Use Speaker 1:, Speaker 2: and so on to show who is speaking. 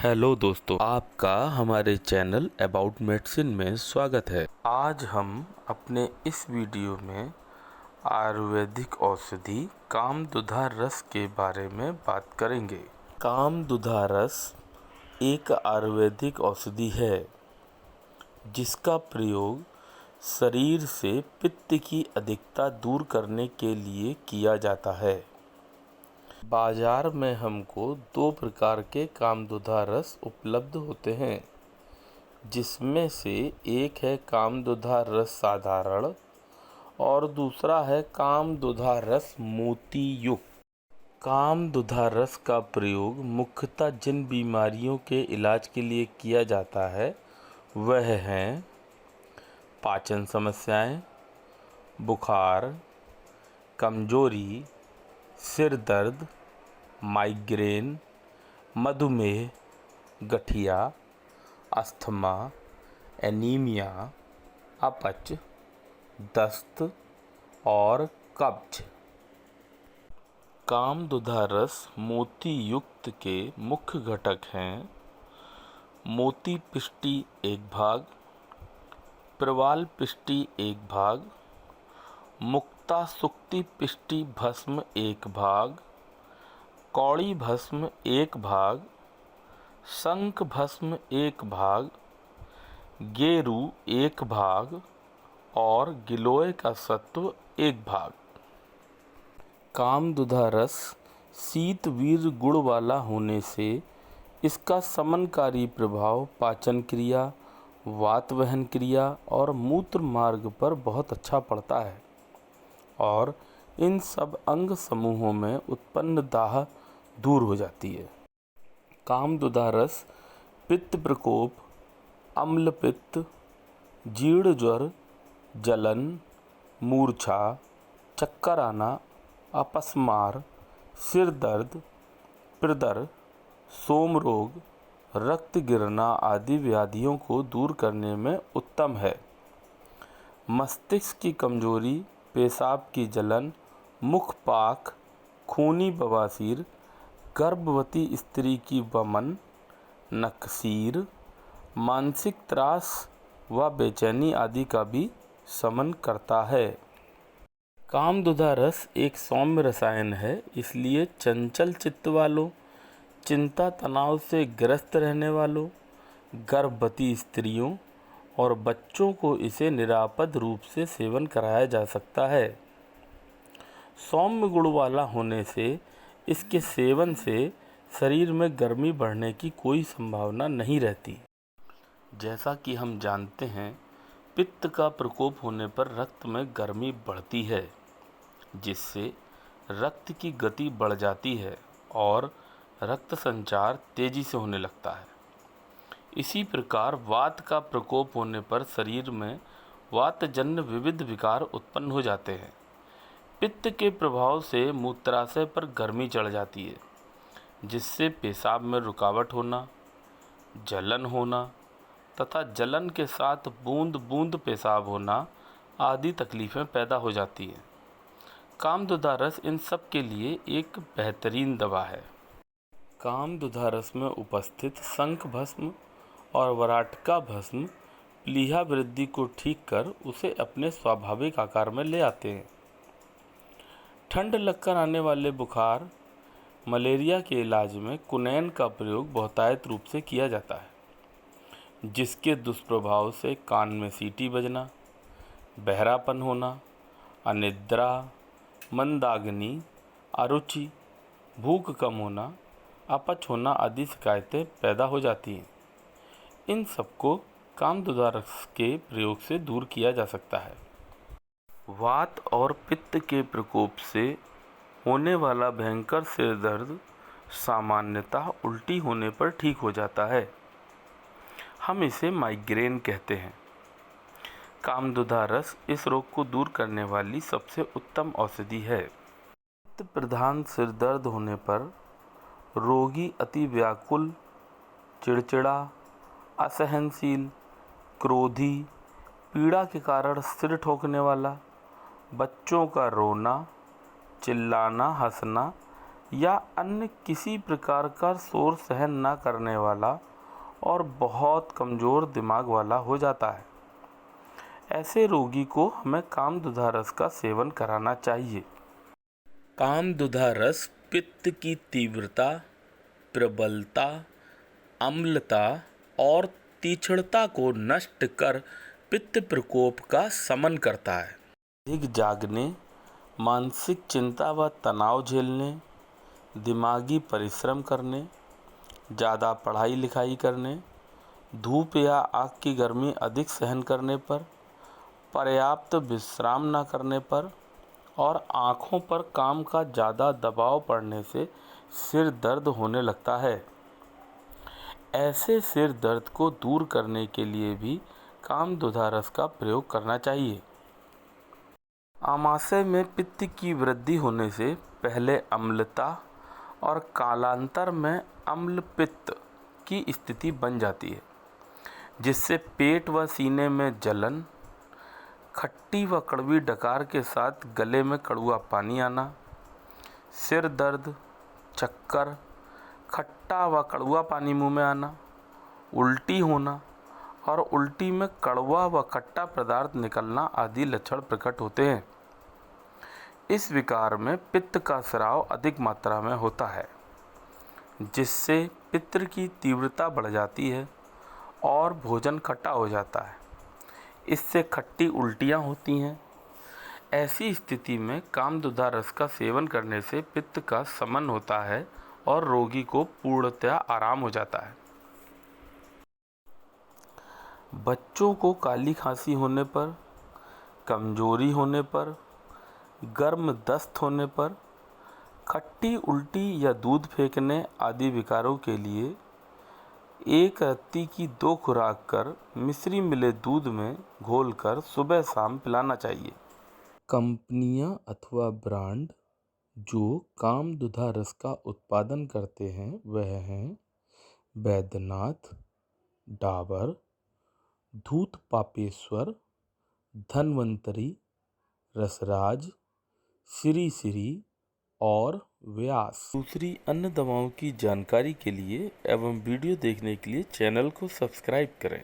Speaker 1: Hello दोस्तों, आपका हमारे चैनल अबाउट मेडिसिन में स्वागत है। आज हम अपने इस वीडियो में आयुर्वेदिक औषधि कामदुधा रस के बारे में बात करेंगे। कामदुधा रस एक आयुर्वेदिक औषधि है जिसका प्रयोग शरीर से पित्त की अधिकता दूर करने के लिए किया जाता है। बाजार में हमको 2 प्रकार के कामदुधा रस उपलब्ध होते हैं, जिसमें से एक है कामदुधा रस साधारण और दूसरा है कामदुधा रस मोती युक्त। कामदुधा रस का प्रयोग मुख्यतः जिन बीमारियों के इलाज के लिए किया जाता है वह हैं पाचन समस्याएं, बुखार, कमजोरी, सिर दर्द, माइग्रेन, मधुमेह, गठिया, अस्थमा, एनीमिया, अपच, दस्त और कब्ज। कामदुधा रस मोती युक्त के मुख्य घटक हैं मोती पिष्टी 1 भाग, प्रवाल पिष्टी 1 भाग, मुक्ता सुक्ति पिष्टी भस्म 1 भाग, कौड़ी भस्म 1 भाग, शंख भस्म 1 भाग, गेरू 1 भाग और गिलोय का सत्व 1 भाग। कामदुधा रस शीत वीर्य गुण वाला होने से इसका समनकारी प्रभाव पाचन क्रिया, वात वहन क्रिया और मूत्र मार्ग पर बहुत अच्छा पड़ता है और इन सब अंग समूहों में उत्पन्न दाह दूर हो जाती है। कामदुधा रस पित्त प्रकोप, अम्ल पित्त, जीर्ण ज्वर, जलन, मूर्छा, चक्कर आना, अपस्मार, सिर दर्द, प्रदर, सोम रोग, रक्त गिरना आदि व्याधियों को दूर करने में उत्तम है। मस्तिष्क की कमजोरी, पेशाब की जलन, मुखपाक, खूनी बवासीर, गर्भवती स्त्री की वमन, नक्सीर, मानसिक त्रास व बेचैनी आदि का भी शमन करता है। कामदुधा रस एक सौम्य रसायन है, इसलिए चंचल चित्त वालों, चिंता तनाव से ग्रस्त रहने वालों, गर्भवती स्त्रियों और बच्चों को इसे निरापद रूप से सेवन कराया जा सकता है। सौम्य गुण वाला होने से इसके सेवन से शरीर में गर्मी बढ़ने की कोई संभावना नहीं रहती। जैसा कि हम जानते हैं, पित्त का प्रकोप होने पर रक्त में गर्मी बढ़ती है, जिससे रक्त की गति बढ़ जाती है और रक्त संचार तेजी से होने लगता है। इसी प्रकार वात का प्रकोप होने पर शरीर में वातजन्य विविध विकार उत्पन्न हो जाते हैं। पित्त के प्रभाव से मूत्राशय पर गर्मी चढ़ जाती है, जिससे पेशाब में रुकावट होना, जलन होना तथा जलन के साथ बूंद बूंद पेशाब होना आदि तकलीफ़ें पैदा हो जाती हैं। कामदुधा रस इन सब के लिए एक बेहतरीन दवा है। कामदुधा रस में उपस्थित शंख भस्म और वराटका भस्म प्लीहा वृद्धि को ठीक कर उसे अपने स्वाभाविक आकार में ले आते हैं। ठंड लगकर आने वाले बुखार, मलेरिया के इलाज में कुनैन का प्रयोग बहुतायत रूप से किया जाता है, जिसके दुष्प्रभाव से कान में सीटी बजना, बहरापन होना, अनिद्रा, मंदाग्नि, अरुचि, भूख कम होना, अपच होना आदि शिकायतें पैदा हो जाती हैं। इन सबको कामदुधा रस के प्रयोग से दूर किया जा सकता है। वात और पित्त के प्रकोप से होने वाला भयंकर सिर दर्द सामान्यतः उल्टी होने पर ठीक हो जाता है। हम इसे माइग्रेन कहते हैं। कामदुधा रस इस रोग को दूर करने वाली सबसे उत्तम औषधि है। पित्त प्रधान सिर दर्द होने पर रोगी अति व्याकुल, चिड़चिड़ा, असहनशील, क्रोधी, पीड़ा के कारण सिर ठोकने वाला, बच्चों का रोना, चिल्लाना, हंसना, या अन्य किसी प्रकार का शोर सहन न करने वाला और बहुत कमज़ोर दिमाग वाला हो जाता है। ऐसे रोगी को हमें कामदुधा रस का सेवन कराना चाहिए। कामदुधा रस पित्त की तीव्रता, प्रबलता, अम्लता और तीक्ष्णता को नष्ट कर पित्त प्रकोप का शमन करता है। अधिक जागने, मानसिक चिंता व तनाव झेलने, दिमागी परिश्रम करने, ज़्यादा पढ़ाई लिखाई करने, धूप या आग की गर्मी अधिक सहन करने पर, पर्याप्त विश्राम न करने पर और आँखों पर काम का ज़्यादा दबाव पड़ने से सिर दर्द होने लगता है। ऐसे सिर दर्द को दूर करने के लिए भी कामदुधा रस का प्रयोग करना चाहिए। आमाशय में पित्त की वृद्धि होने से पहले अम्लता और कालांतर में अम्ल पित्त की स्थिति बन जाती है, जिससे पेट व सीने में जलन, खट्टी व कड़वी डकार के साथ गले में कड़वा पानी आना, सिर दर्द, चक्कर, खट्टा व कड़वा पानी मुंह में आना, उल्टी होना और उल्टी में कड़वा व खट्टा पदार्थ निकलना आदि लक्षण प्रकट होते हैं। इस विकार में पित्त का स्राव अधिक मात्रा में होता है, जिससे पित्त की तीव्रता बढ़ जाती है और भोजन खट्टा हो जाता है। इससे खट्टी उल्टियाँ होती हैं। ऐसी स्थिति में कामदुधा रस का सेवन करने से पित्त का शमन होता है और रोगी को पूर्णतया आराम हो जाता है। बच्चों को काली खांसी होने पर, कमजोरी होने पर, गर्म दस्त होने पर, खट्टी उल्टी या दूध फेंकने आदि विकारों के लिए एक रत्ती की 2 खुराक कर मिश्री मिले दूध में घोलकर सुबह शाम पिलाना चाहिए। कंपनियां अथवा ब्रांड जो कामदुधा रस का उत्पादन करते हैं वह हैं बैद्यनाथ, डाबर, धूत पापेश्वर, धन्वंतरी, रसराज, श्री श्री और व्यास। दूसरी अन्य दवाओं की जानकारी के लिए एवं वीडियो देखने के लिए चैनल को सब्सक्राइब करें।